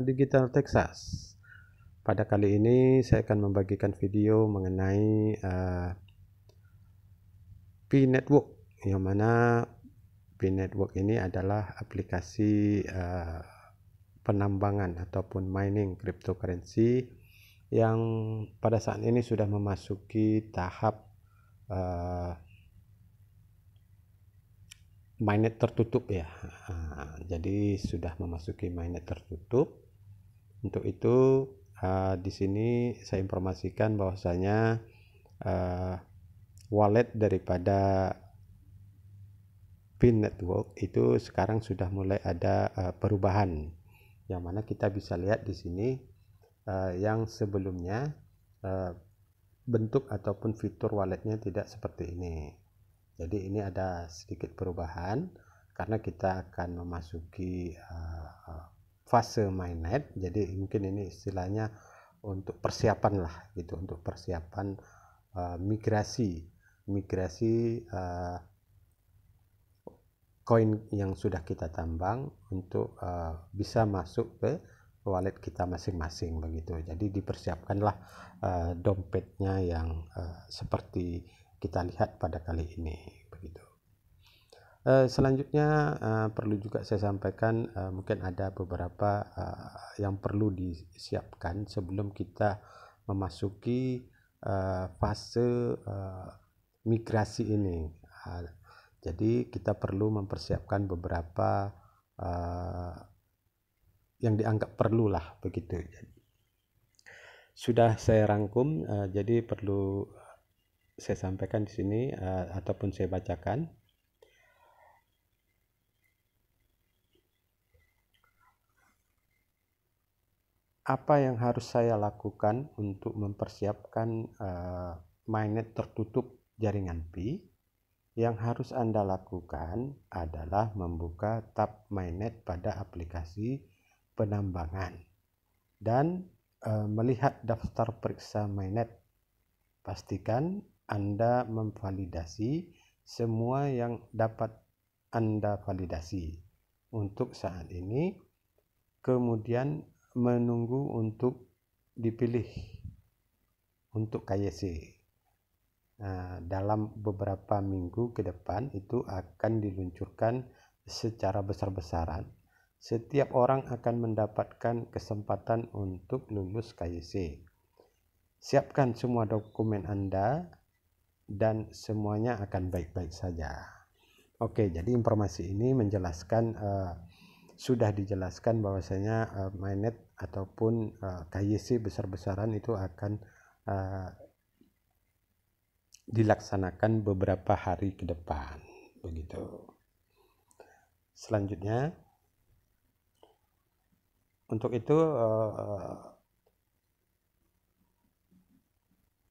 Digital Texas. Pada kali ini saya akan membagikan video mengenai Pi Network, yang mana Pi Network ini adalah aplikasi penambangan ataupun mining cryptocurrency yang pada saat ini sudah memasuki tahap mainnet tertutup ya. Jadi sudah memasuki mainnet tertutup. Untuk itu di sini saya informasikan bahwasanya wallet daripada Pi Network itu sekarang sudah mulai ada perubahan, yang mana kita bisa lihat di sini yang sebelumnya bentuk ataupun fitur walletnya tidak seperti ini. Jadi ini ada sedikit perubahan karena kita akan memasuki fase mainnet. Jadi mungkin ini istilahnya untuk persiapan lah gitu, untuk persiapan migrasi koin yang sudah kita tambang untuk bisa masuk ke wallet kita masing-masing begitu. Jadi dipersiapkanlah dompetnya yang seperti kita lihat pada kali ini begitu. Selanjutnya perlu juga saya sampaikan, mungkin ada beberapa yang perlu disiapkan sebelum kita memasuki fase migrasi ini. Jadi kita perlu mempersiapkan beberapa yang dianggap perlu lah begitu. Sudah saya rangkum, jadi perlu saya sampaikan di sini ataupun saya bacakan. Apa yang harus saya lakukan untuk mempersiapkan mainnet tertutup jaringan Pi? Yang harus Anda lakukan adalah membuka tab mainnet pada aplikasi penambangan dan melihat daftar periksa mainnet. Pastikan Anda memvalidasi semua yang dapat Anda validasi untuk saat ini, kemudian menunggu untuk dipilih untuk KYC. Dalam beberapa minggu ke depan itu akan diluncurkan secara besar-besaran. Setiap orang akan mendapatkan kesempatan untuk lulus KYC. Siapkan semua dokumen Anda dan semuanya akan baik-baik saja. Oke, jadi informasi ini menjelaskan sudah dijelaskan bahwasanya mainnet ataupun KYC besar-besaran itu akan dilaksanakan beberapa hari ke depan begitu. Selanjutnya untuk itu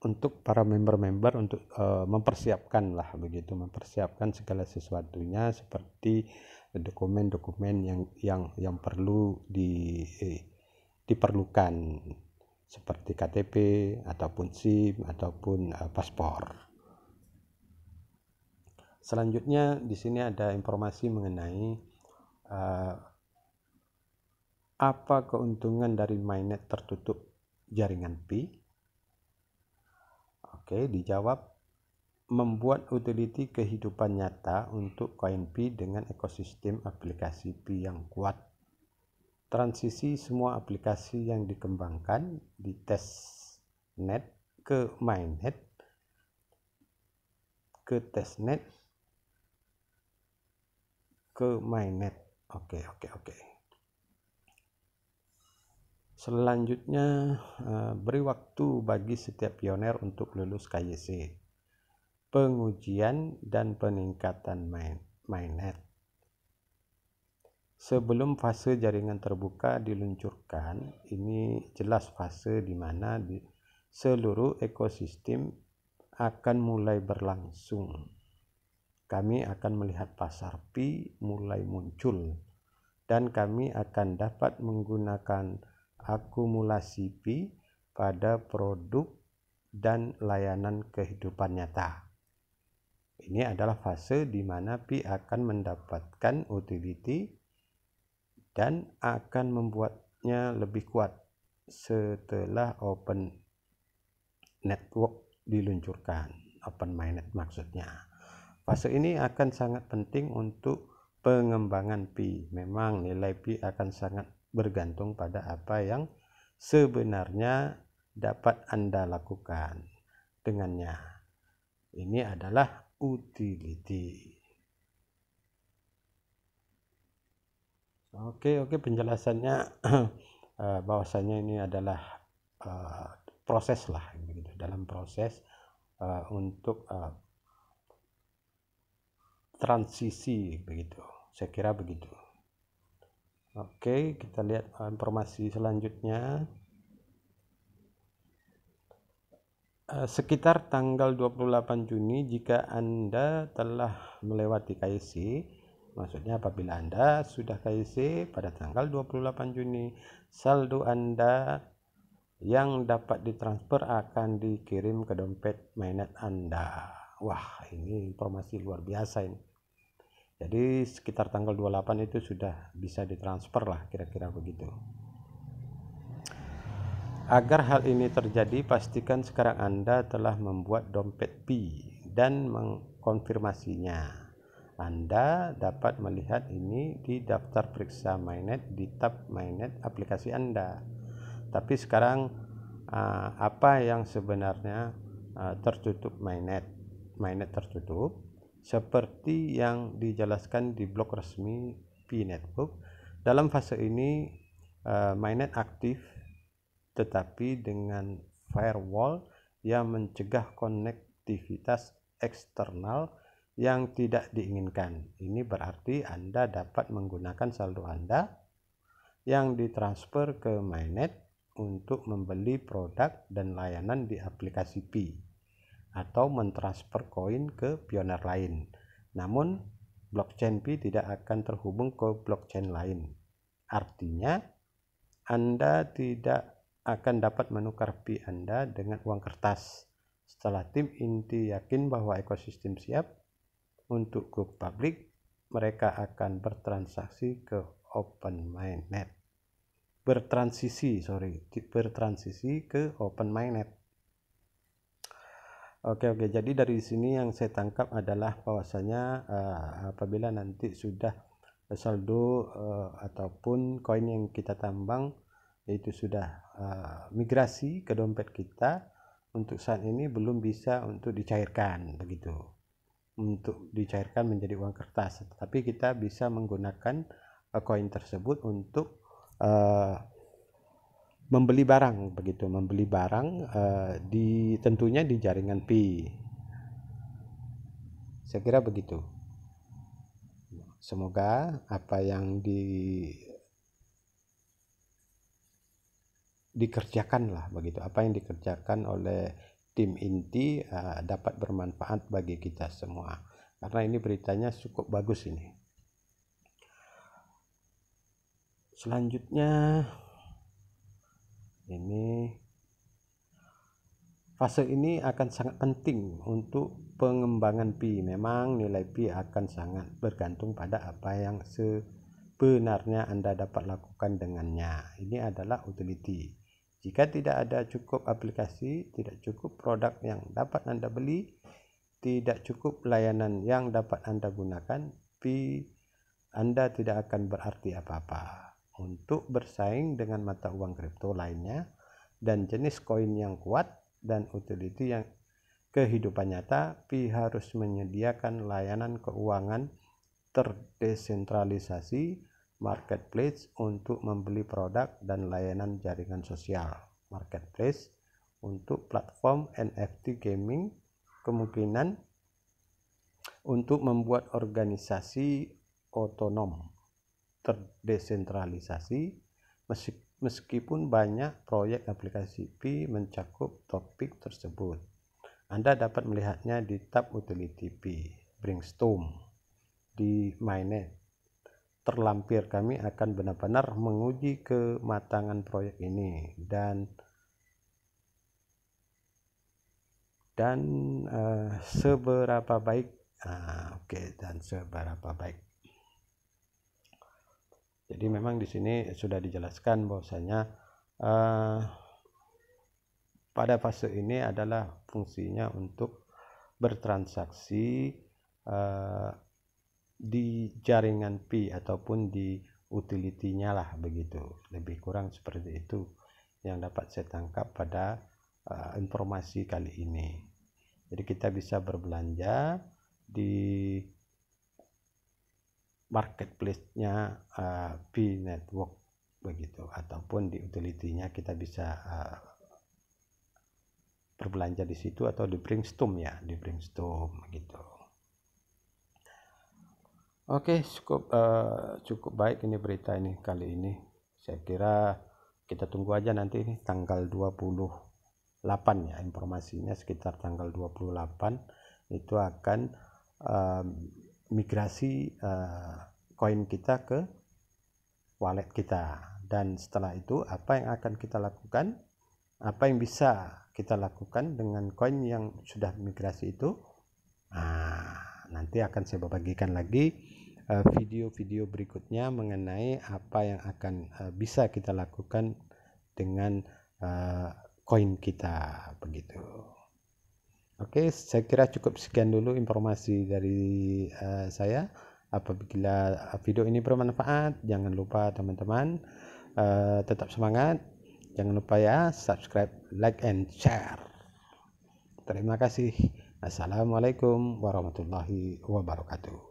untuk para member-member untuk mempersiapkan lah begitu, mempersiapkan segala sesuatunya seperti dokumen-dokumen yang perlu diperlukan seperti KTP ataupun SIM ataupun paspor. Selanjutnya di sini ada informasi mengenai apa keuntungan dari mainnet tertutup jaringan Pi. Oke, dijawab, membuat utility kehidupan nyata untuk koin Pi dengan ekosistem aplikasi Pi yang kuat. Transisi semua aplikasi yang dikembangkan di testnet ke mainnet, ke testnet, ke mainnet. Oke. Selanjutnya, beri waktu bagi setiap pioner untuk lulus KYC, pengujian dan peningkatan mainnet. Sebelum fase jaringan terbuka diluncurkan, ini jelas fase di mana seluruh ekosistem akan mulai berlangsung. Kami akan melihat pasar Pi mulai muncul dan kami akan dapat menggunakan akumulasi Pi pada produk dan layanan kehidupan nyata. Ini adalah fase di mana Pi akan mendapatkan utility dan akan membuat mainnet-nya lebih kuat setelah Open Network diluncurkan. Open mainnet maksudnya. Fase ini akan sangat penting untuk pengembangan Pi. Memang nilai Pi akan sangat bergantung pada apa yang sebenarnya dapat Anda lakukan dengannya. Ini adalah utility. Oke, penjelasannya bahwasanya ini adalah proses lah begitu, dalam proses untuk transisi begitu. Saya kira begitu. Oke, kita lihat informasi selanjutnya. Sekitar tanggal 28 Juni jika Anda telah melewati KYC, maksudnya apabila Anda sudah KYC pada tanggal 28 Juni, saldo Anda yang dapat ditransfer akan dikirim ke dompet mainnet Anda. Wah, ini informasi luar biasa ini. Jadi sekitar tanggal 28 itu sudah bisa ditransfer lah, kira-kira begitu. Agar hal ini terjadi, pastikan sekarang Anda telah membuat dompet Pi dan mengkonfirmasinya. Anda dapat melihat ini di daftar periksa mainnet di tab mainnet aplikasi Anda. Tapi sekarang apa yang sebenarnya tertutup mainnet tertutup seperti yang dijelaskan di blog resmi Pi Network. Dalam fase ini mainnet aktif tetapi dengan firewall yang mencegah konektivitas eksternal yang tidak diinginkan. Ini berarti Anda dapat menggunakan saldo Anda yang ditransfer ke mainnet untuk membeli produk dan layanan di aplikasi Pi atau mentransfer koin ke pioner lain. Namun blockchain Pi tidak akan terhubung ke blockchain lain. Artinya Anda tidak akan dapat menukar Pi Anda dengan uang kertas. Setelah tim inti yakin bahwa ekosistem siap untuk go public, mereka akan bertransisi ke Open Mainnet. Bertransisi ke Open Mainnet. Oke, jadi dari sini yang saya tangkap adalah bahwasanya apabila nanti sudah saldo ataupun koin yang kita tambang itu sudah migrasi ke dompet kita, untuk saat ini belum bisa untuk dicairkan begitu, untuk dicairkan menjadi uang kertas, tapi kita bisa menggunakan koin tersebut untuk membeli barang begitu, tentunya di jaringan Pi. Saya kira begitu. Semoga apa yang dikerjakan lah begitu, apa yang dikerjakan oleh tim inti dapat bermanfaat bagi kita semua, karena ini beritanya cukup bagus ini. Selanjutnya ini fase ini akan sangat penting untuk pengembangan Pi. Memang nilai Pi akan sangat bergantung pada apa yang sebenarnya Anda dapat lakukan dengannya. Ini adalah utility. Jika tidak ada cukup aplikasi, tidak cukup produk yang dapat Anda beli, tidak cukup layanan yang dapat Anda gunakan, Pi Anda tidak akan berarti apa-apa. Untuk bersaing dengan mata uang kripto lainnya dan jenis koin yang kuat dan utility yang kehidupan nyata, Pi harus menyediakan layanan keuangan terdesentralisasi, marketplace untuk membeli produk dan layanan jaringan sosial, marketplace untuk platform NFT gaming, kemungkinan untuk membuat organisasi otonom terdesentralisasi. Meskipun banyak proyek aplikasi Pi mencakup topik tersebut, Anda dapat melihatnya di tab utility Pi Brainstorm di mainnet. Terlampir kami akan benar-benar menguji kematangan proyek ini dan seberapa baik. Dan seberapa baik. Jadi memang di sini sudah dijelaskan bahwasanya pada fase ini adalah fungsinya untuk bertransaksi di jaringan Pi ataupun di utility-nya lah, begitu. Lebih kurang seperti itu yang dapat saya tangkap pada informasi kali ini. Jadi kita bisa berbelanja di marketplace-nya Pi Network begitu, ataupun di utility-nya kita bisa berbelanja di situ atau di Brainstorm ya, di Brainstorm gitu. Oke, cukup baik ini berita ini kali ini. Saya kira kita tunggu aja nanti ini tanggal 28 ya, informasinya sekitar tanggal 28 itu akan migrasi koin kita ke wallet kita. Dan setelah itu apa yang akan kita lakukan, apa yang bisa kita lakukan dengan koin yang sudah migrasi itu, nanti akan saya bagikan lagi video-video berikutnya mengenai apa yang akan bisa kita lakukan dengan koin kita begitu. Oke, saya kira cukup sekian dulu informasi dari saya. Apabila video ini bermanfaat, jangan lupa teman-teman tetap semangat. Jangan lupa ya subscribe, like, and share. Terima kasih. Assalamualaikum warahmatullahi wabarakatuh.